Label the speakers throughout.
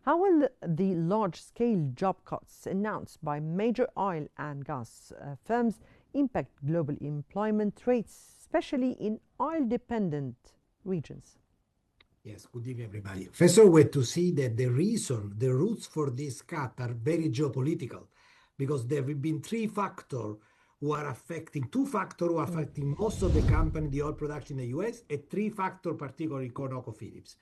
Speaker 1: How will the large-scale job cuts announced by major oil and gas firms impact global employment rates, especially in oil-dependent regions?
Speaker 2: Yes, good evening, everybody. First of all, we have to see that the roots for this cut are very geopolitical, because there have been two factors who are affecting most of the company, the oil production in the US, and three factors, particularly ConocoPhillips.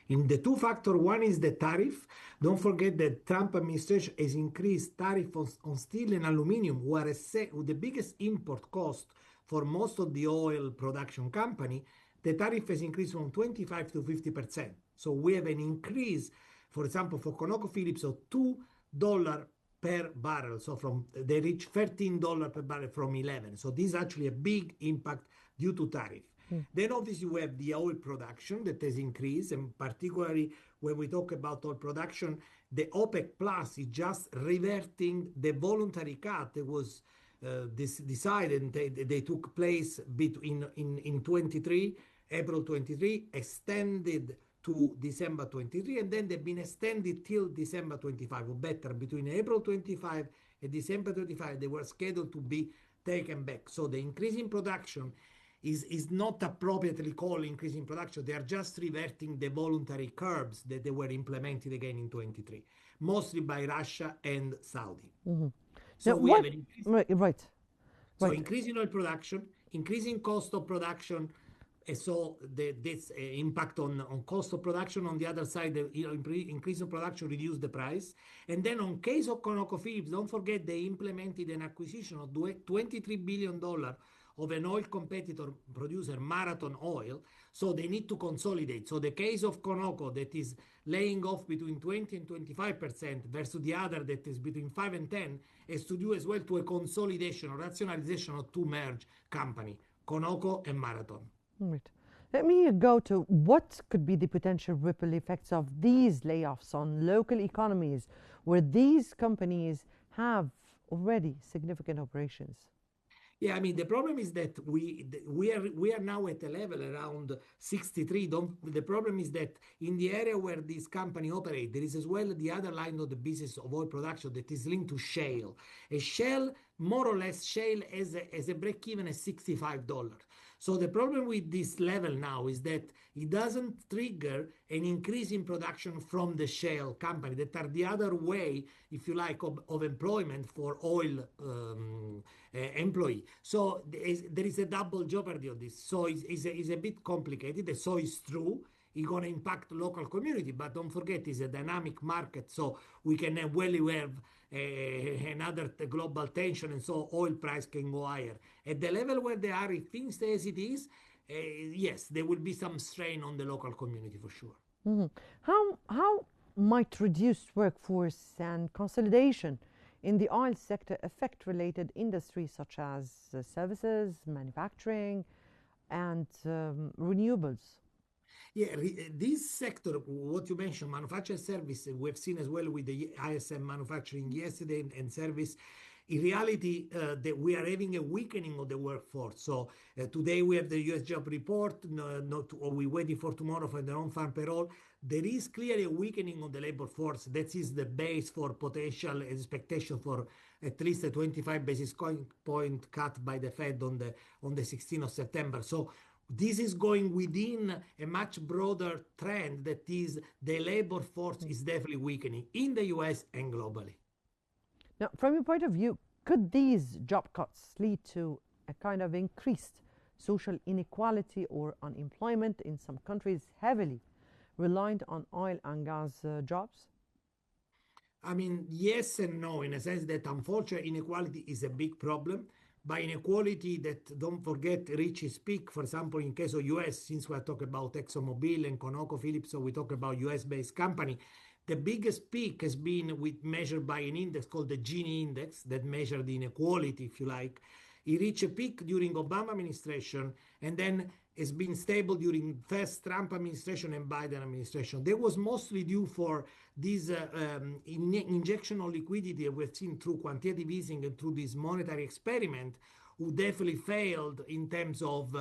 Speaker 2: In the two factors, one is the tariff. Don't forget that Trump administration has increased tariff on steel and aluminum, whereas the biggest import cost for most of the oil production company, the tariff has increased from 25 to 50%. So we have an increase, for example, for ConocoPhillips of $2 per barrel. So they reach $13 per barrel from 11. So this is actually a big impact due to tariff. Then obviously we have the oil production that has increased, and particularly when we talk about oil production, the OPEC Plus is just reverting the voluntary cut that was decided. They took place in 23, April 23, extended to December 23, and then they've been extended till December 25, or better, between April 25 and December 25, they were scheduled to be taken back. So the increase in production is not appropriately called increase in production. They are just reverting the voluntary curbs that they were implemented again in 23, mostly by Russia and Saudi. So we have an increase.
Speaker 1: Right.
Speaker 2: So increasing oil production, increasing cost of production, and so this impact on cost of production. On the other side, the increase of production reduce the price. And then on case of ConocoPhillips, don't forget they implemented an acquisition of $23 billion of an oil competitor producer, Marathon Oil. So they need to consolidate. So the case of Conoco that is laying off between 20 and 25% versus the other that is between 5 and 10 has to do as well to a consolidation or rationalization of two merged company, Conoco and Marathon.
Speaker 1: Right. Let me go to what could be the potential ripple effects of these layoffs on local economies where these companies have already significant operations.
Speaker 2: Yeah, I mean, the problem is that we are now at a level around 63. The problem is that in the area where this company operate, there is as well the other line of the business of oil production that is linked to shale. A shale, more or less, shale as a break even at $65. So the problem with this level now is that it doesn't trigger an increase in production from the shale company that are the other way, if you like, of employment for oil employee. So there is a double jeopardy of this. So it's a bit complicated. So it's true. It's going to impact local community, but don't forget it's a dynamic market. So we can have another global tension, and so oil price can go higher. At the level where they are, if things stay as it is, yes, there will be some strain on the local community for sure.
Speaker 1: How might reduced workforce and consolidation in the oil sector affect related industries such as services, manufacturing, and renewables?
Speaker 2: Yeah, this sector, what you mentioned, manufacturing service, we've seen as well with the ISM manufacturing yesterday and service. In reality, that we are having a weakening of the workforce. So today we have the US job report, or we're waiting for tomorrow for the non-farm payroll. There is clearly a weakening of the labor force. That is the base for potential expectation for at least a 25 basis point cut by the Fed on the 16th of September. So this is going within a much broader trend that is the labor force is definitely weakening in the US and globally.
Speaker 1: Now, from your point of view, could these job cuts lead to a kind of increased social inequality or unemployment in some countries heavily reliant on oil and gas jobs?
Speaker 2: I mean, yes and no, in a sense that unfortunately inequality is a big problem. By inequality that, don't forget, reaches peak. For example, in case of US, since we're talking about ExxonMobil and ConocoPhillips, so we talk about US-based company, the biggest peak has been measured by an index called the Gini index that measures the inequality, if you like. It reached a peak during Obama administration and then has been stable during first Trump administration and Biden administration. That was mostly due for this injection of liquidity we've seen through quantitative easing and through this monetary experiment who definitely failed in terms of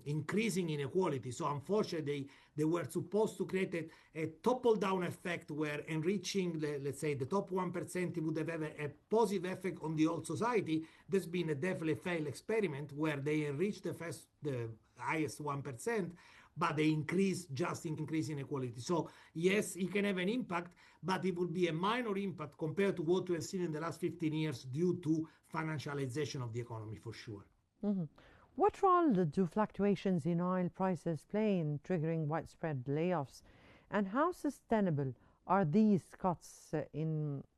Speaker 2: increasing inequality. So unfortunately, they were supposed to create a topple-down effect where enriching, let's say, the top 1% would have a positive effect on the whole society. There's been a definitely failed experiment where they enrich the highest 1%, but they increase inequality. So yes, it can have an impact, but it would be a minor impact compared to what we have seen in the last 15 years due to financialization of the economy, for sure.
Speaker 1: Mhm. What role do fluctuations in oil prices play in triggering widespread layoffs? And how sustainable are these cuts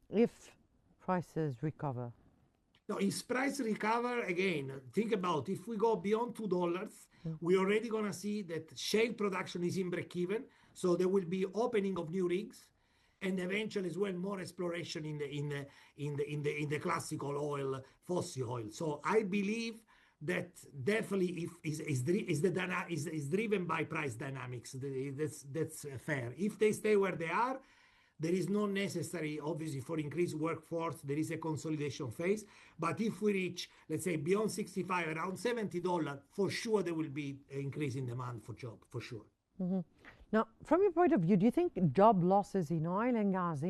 Speaker 1: if prices recover?
Speaker 2: Now, if price recover again, think about if we go beyond $2, we're already going to see that shale production is in break even. So there will be opening of new rigs, and eventually as well more exploration in the classical oil, fossil oil. So I believe that definitely is driven by price dynamics. That's fair. If they stay where they are, there is no necessary, obviously, for increased workforce. There is a consolidation phase. But if we reach, let's say, beyond 65, around $70, for sure there will be an increase in demand for job, for sure.
Speaker 1: Mhm. Now, from your point of view, do you think job losses in oil and gas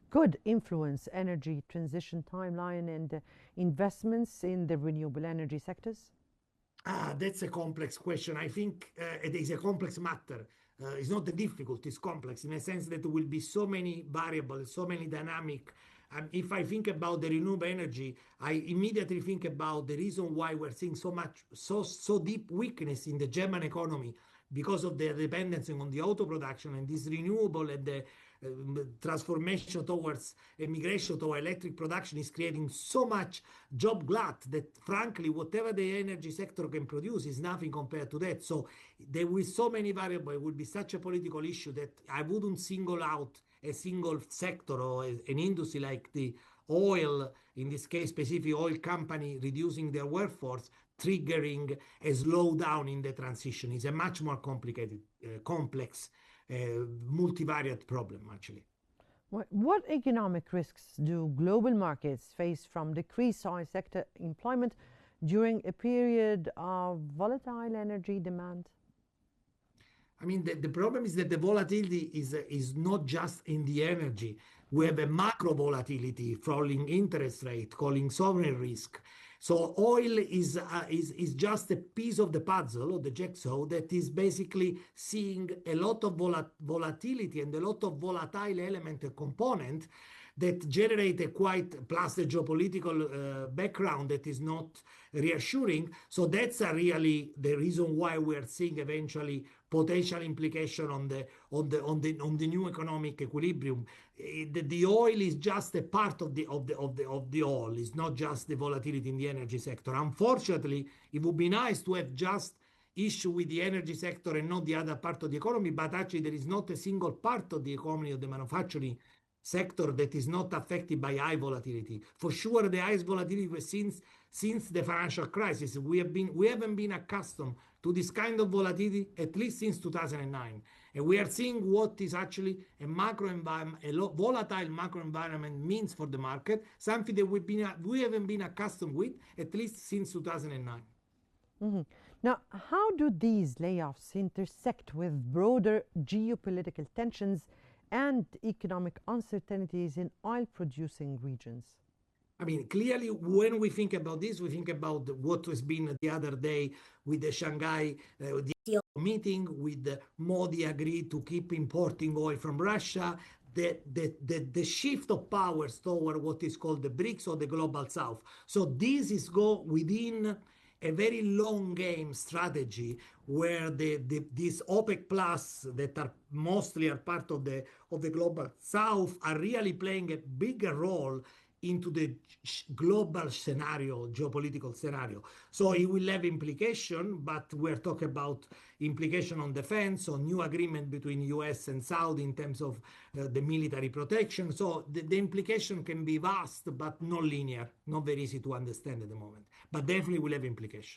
Speaker 1: could influence energy transition timeline and investments in the renewable energy sectors?
Speaker 2: That's a complex question. I think it is a complex matter. It's not difficult, it's complex in a sense that there will be so many variables, so many dynamic. If I think about the renewable energy, I immediately think about the reason why we're seeing so deep weakness in the German economy because of their dependency on the auto production and this renewable and the transformation towards migration to electric production is creating so much job glut that frankly whatever the energy sector can produce is nothing compared to that. So there will so many variables, it would be such a political issue that I wouldn't single out a single sector or an industry like the oil, in this case specific oil company reducing their workforce, triggering a slowdown in the transition. It's a much more complicated, complex, multivariate problem, actually.
Speaker 1: What economic risks do global markets face from decreased oil sector employment during a period of volatile energy demand?
Speaker 2: I mean, the problem is that the volatility is not just in the energy. We have a macro volatility, falling interest rate, calling sovereign risk. So oil is just a piece of the puzzle, of the jigsaw, that is basically seeing a lot of volatility and a lot of volatile element and component that generate a quite plus the geopolitical background that is not reassuring. So that's really the reason why we are seeing eventually potential implication on the new economic equilibrium. The oil is just a part of the oil. It's not just the volatility in the energy sector. Unfortunately, it would be nice to have just issue with the energy sector and not the other part of the economy, but actually there is not a single part of the economy of the manufacturing sector that is not affected by high volatility. For sure, the highest volatility was since the financial crisis. We haven't been accustomed to this kind of volatility at least since 2009, and we are seeing what is actually a macro environment, volatile macro environment means for the market, something that we haven't been accustomed with at least since 2009.
Speaker 1: Mhm. Now, how do these layoffs intersect with broader geopolitical tensions and economic uncertainties in oil-producing regions?
Speaker 2: I mean, clearly, when we think about this, we think about what has been the other day with the Shanghai meeting, with Modi agreed to keep importing oil from Russia, the shift of powers toward what is called the BRICS or the Global South. So this is go within a very long game strategy where these OPEC plus that are mostly part of the Global South are really playing a bigger role into the global scenario, geopolitical scenario. So it will have implication, but we're talking about implication on defense, on new agreement between US and Saudi in terms of the military protection. So the implication can be vast, but not linear, not very easy to understand at the moment, but definitely will have implication.